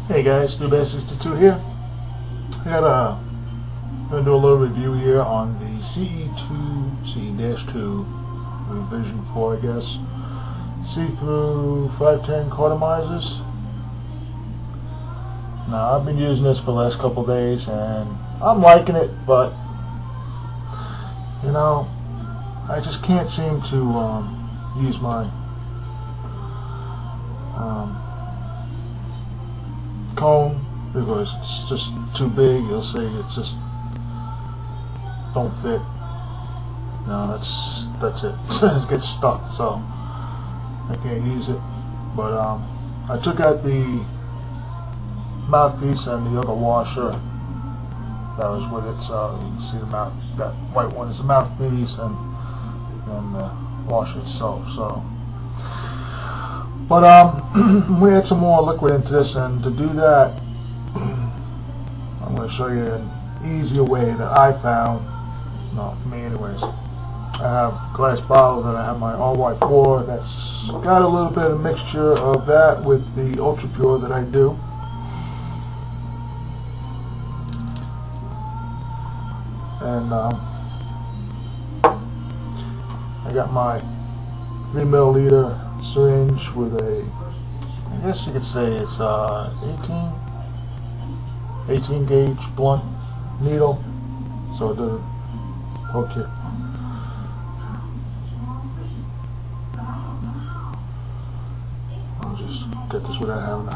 Hey guys, C2 here. I'm gonna do a little review here on the CE2 revision 4, I guess. C through 510 Cartomizers. Now I've been using this for the last couple of days and I'm liking it, but you know, I just can't seem to use my cone because it's just too big. You'll see it just don't fit. No, that's it. It gets stuck, so I can't use it. But I took out the mouthpiece and the other washer that was with it, so you can see the mouth. That white one is the mouthpiece and the washer itself. So. But we add some more liquid into this, and to do that, I'm going to show you an easier way that I found. No, for me anyways. I have a glass bottle that I have my RY4 that's got a little bit of mixture of that with the ultra pure that I do. And I got my 3 milliliter syringe with a, I guess you could say it's 18 gauge blunt needle, so it doesn't hook you. I'll just get this without having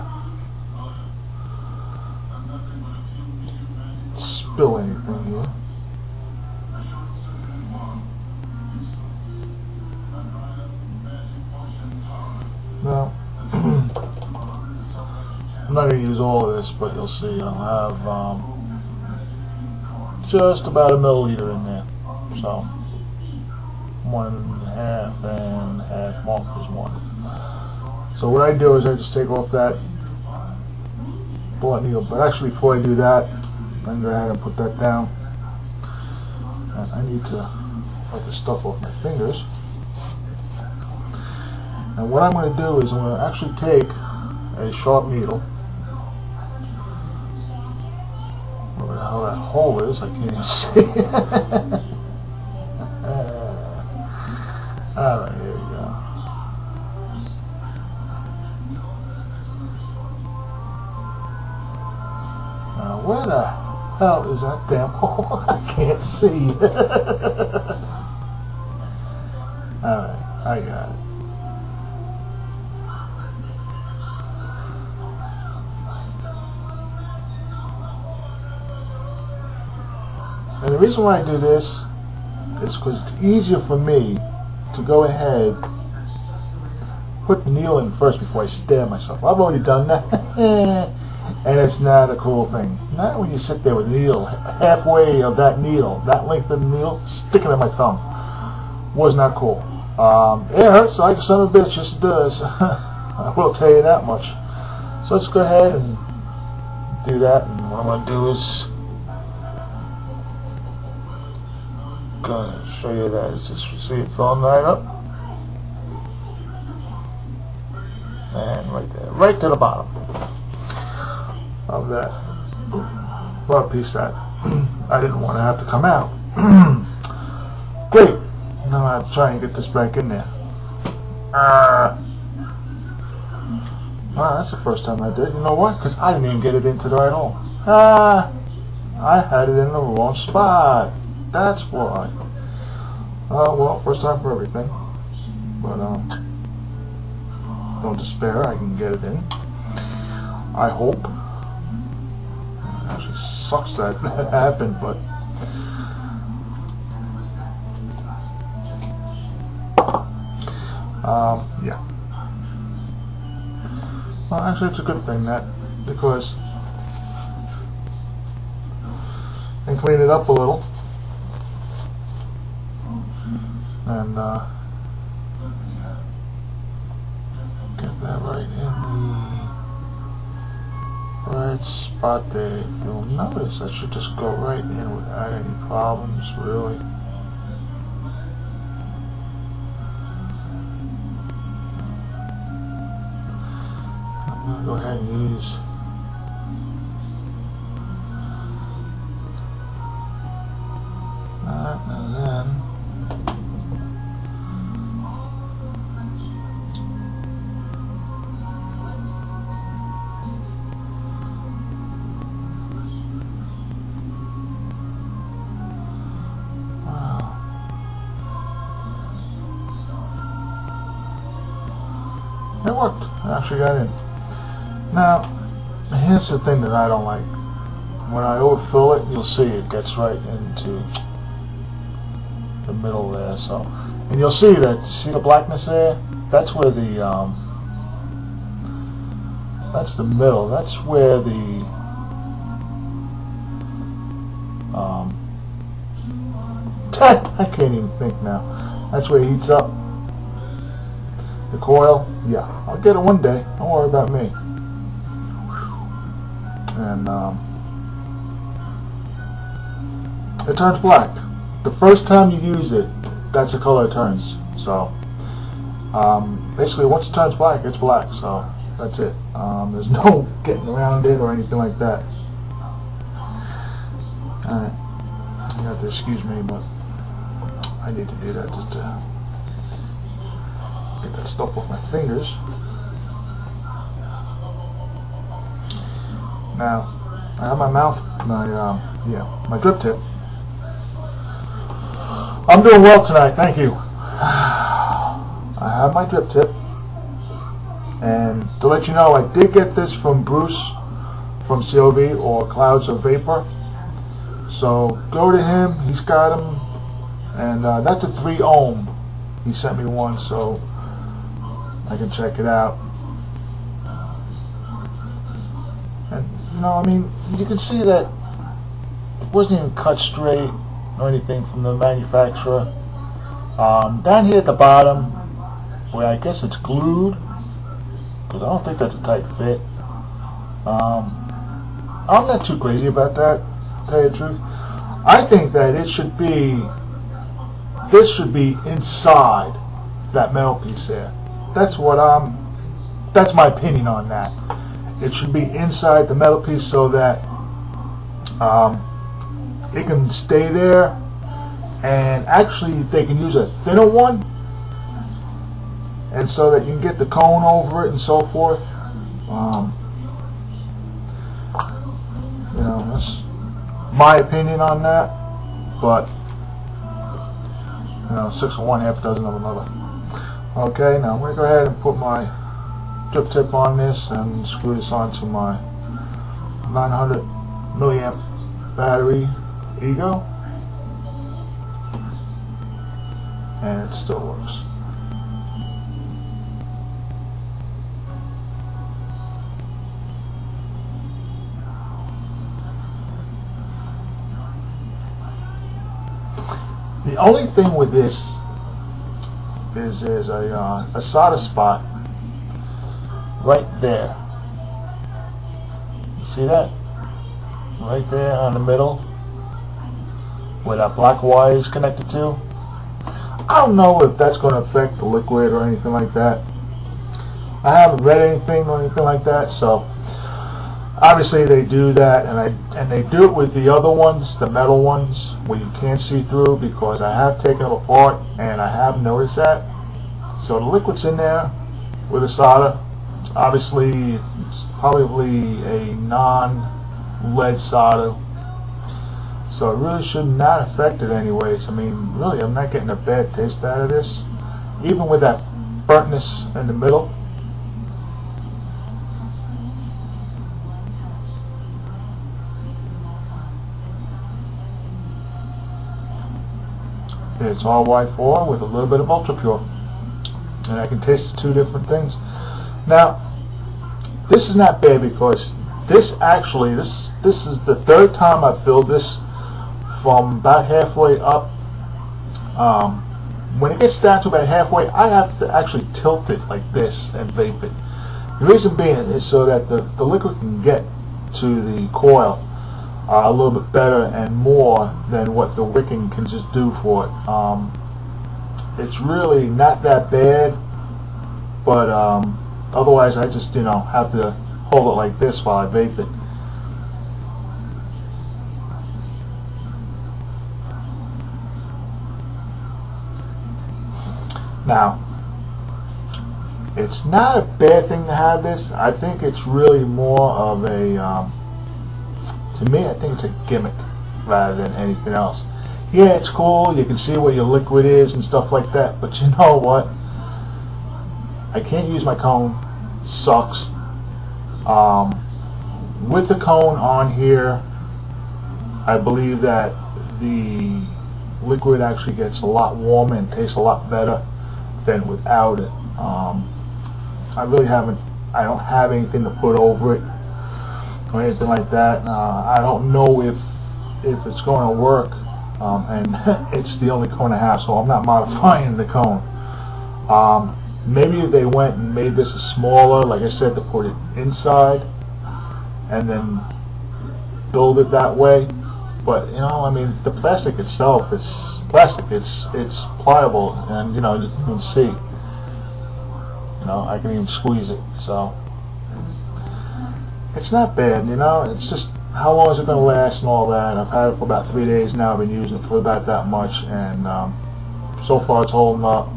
to spill anything here. Now, I'm not going to use all of this, but you'll see I'll have just about a milliliter in there. So, 1.5 and half mark is 1. So what I do is I just take off that blunt needle. But actually, before I do that, I'm going to go ahead and put that down. And I need to wipe the stuff off my fingers. And what I'm going to do is I'm going to actually take a sharp needle. Where the hell that hole is, I can't even see. Alright, here we go. Now where the hell is that damn hole? I can't see. Alright, I got it. And the reason why I do this is because it's easier for me to go ahead, put the needle in first before I stab myself. I've already done that, and it's not a cool thing. Not when you sit there with the needle, halfway of that needle, that length of the needle, sticking in my thumb. Was not cool. It hurts like a son of a bitch, yes it does. I will tell you that much. So let's go ahead and do that, and what I'm going to do is gonna show you that. It's just see it filling right up, and right there, right to the bottom of that rubber piece that I didn't want to have to come out. Great. Now I have to try and get this back in there. Wow, that's the first time I did. You know what? Because I didn't even get it into the right hole. I had it in the wrong spot. That's why. Well, first time for everything. But don't despair. I can get it in. I hope. It actually sucks that that happened, but yeah. Well, actually, it's a good thing that, because I can clean it up a little. And get that right in the right spot there. You'll notice that should just go right in without any problems, really. I'm going to go ahead and use actually got in. Now, here's the thing that I don't like. When I overfill it, you'll see it gets right into the middle there. So, and you'll see that. See the blackness there? That's where the that's the middle. That's where the I can't even think now. That's where it heats up. The coil, yeah, I'll get it one day. Don't worry about me. And it turns black. The first time you use it, that's the color it turns. So basically, once it turns black, it's black. So that's it. There's no getting around it or anything like that. Alright, you have to excuse me, but I need to do that just to get that stuff off my fingers. Now, I have my mouth, my drip tip. I'm doing well tonight, thank you. I have my drip tip, and to let you know, I did get this from Bruce from COV, or Clouds of Vapor. So go to him, he's got them, and that's a 3 ohm. He sent me one, so I can check it out. And you know, I mean, you can see that it wasn't even cut straight or anything from the manufacturer. Down here at the bottom, where I guess it's glued, because I don't think that's a tight fit. I'm not too crazy about that, to tell you the truth. I think that it should be, this should be inside that metal piece there. That's my opinion on that. It should be inside the metal piece so that it can stay there, and actually they can use a thinner one, and so that you can get the cone over it and so forth. You know, that's my opinion on that, but you know, 6 of one, half a dozen of another. Okay, now I'm going to go ahead and put my drip tip on this and screw this onto my 900 milliamp battery Ego, and it still works. The only thing with this is there's a solder spot right there. You see that? Right there on the middle, where that black wire is connected to. I don't know if that's going to affect the liquid or anything like that. I haven't read anything or anything like that, so obviously they do that, and they do it with the other ones, the metal ones, where you can't see through, because I have taken them apart and I have noticed that. So the liquid's in there with the solder. Obviously it's probably a non-lead solder, so it really should not affect it anyways. I mean, really, I'm not getting a bad taste out of this, even with that burntness in the middle. It's all Y4 with a little bit of ultra pure, and I can taste the 2 different things. Now, this is not bad, because this actually, this is the 3rd time I've filled this from about halfway up. When it gets down to about halfway, I have to actually tilt it like this and vape it. The reason being is so that the liquid can get to the coil a little bit better and more than what the wicking can just do for it. It's really not that bad, but otherwise I just, you know, have to hold it like this while I vape it. Now, it's not a bad thing to have this. I think it's really more of a to me, I think it's a gimmick rather than anything else. Yeah, it's cool, you can see where your liquid is and stuff like that, but you know what? I can't use my cone, sucks. With the cone on here, I believe that the liquid actually gets a lot warmer and tastes a lot better than without it. I don't have anything to put over it or anything like that. I don't know if it's going to work, and it's the only cone I have, so I'm not modifying the cone. Maybe if they went and made this a smaller, like I said, to put it inside and then build it that way. But you know, I mean, the plastic itself, it's plastic. It's pliable, and you know, you can see. You know, I can even squeeze it, so it's not bad. You know, it's just how long is it going to last and all that. I've had it for about 3 days now. I've been using it for about that much, and so far it's holding up.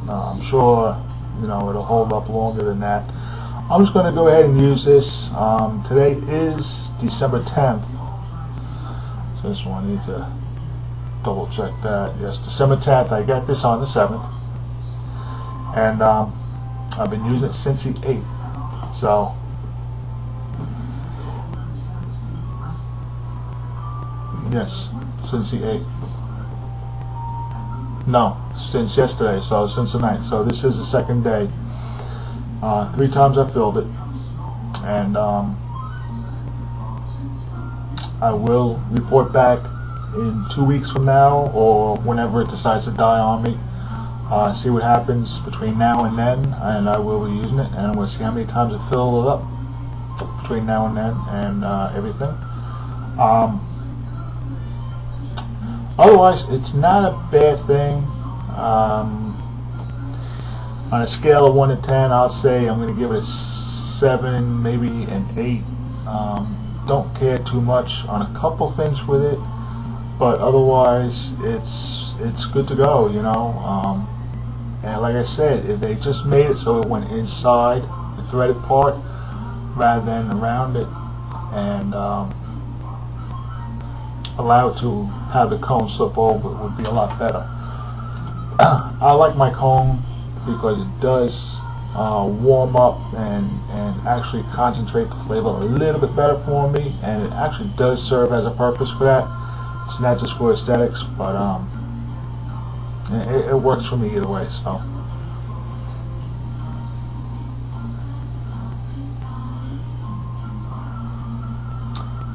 I'm sure, you know, it'll hold up longer than that. I'm just going to go ahead and use this. Today is December 10th. So this one, I need to double check that. Yes, December 10th. I got this on the 7th. And I've been using it since the 8th. So yes, since the 8th. No, since yesterday, so since the 9th. So this is the second day. 3 times I filled it, and I will report back in 2 weeks from now, or whenever it decides to die on me. See what happens between now and then, and I will be using it, and I'm going to see how many times I fill it up between now and then, and everything. Otherwise, it's not a bad thing. On a scale of 1 to 10, I'll say I'm going to give it a 7, maybe an 8. Don't care too much on a couple things with it, but otherwise it's good to go, you know. And like I said, if they just made it so it went inside the threaded part rather than around it, and allow it to have the cone slip over, it would be a lot better. I like my cone because it does warm up and actually concentrate the flavor a little bit better for me, and it actually does serve as a purpose for that. It's not just for aesthetics, but it works for me either way.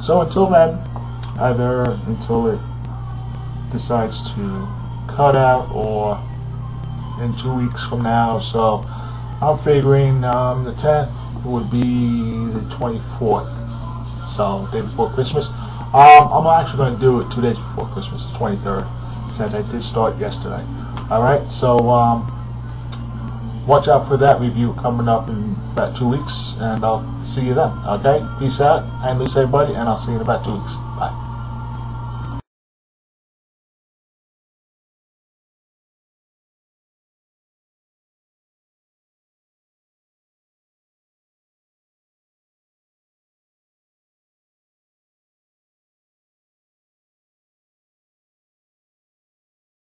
So until then, either until it decides to cut out or in 2 weeks from now. So I'm figuring the 10th would be the 24th, so day before Christmas. I'm actually going to do it 2 days before Christmas, the 23rd, since I did start yesterday. Alright, so watch out for that review coming up in about 2 weeks, and I'll see you then. Okay, peace out, and loose everybody, and I'll see you in about 2 weeks.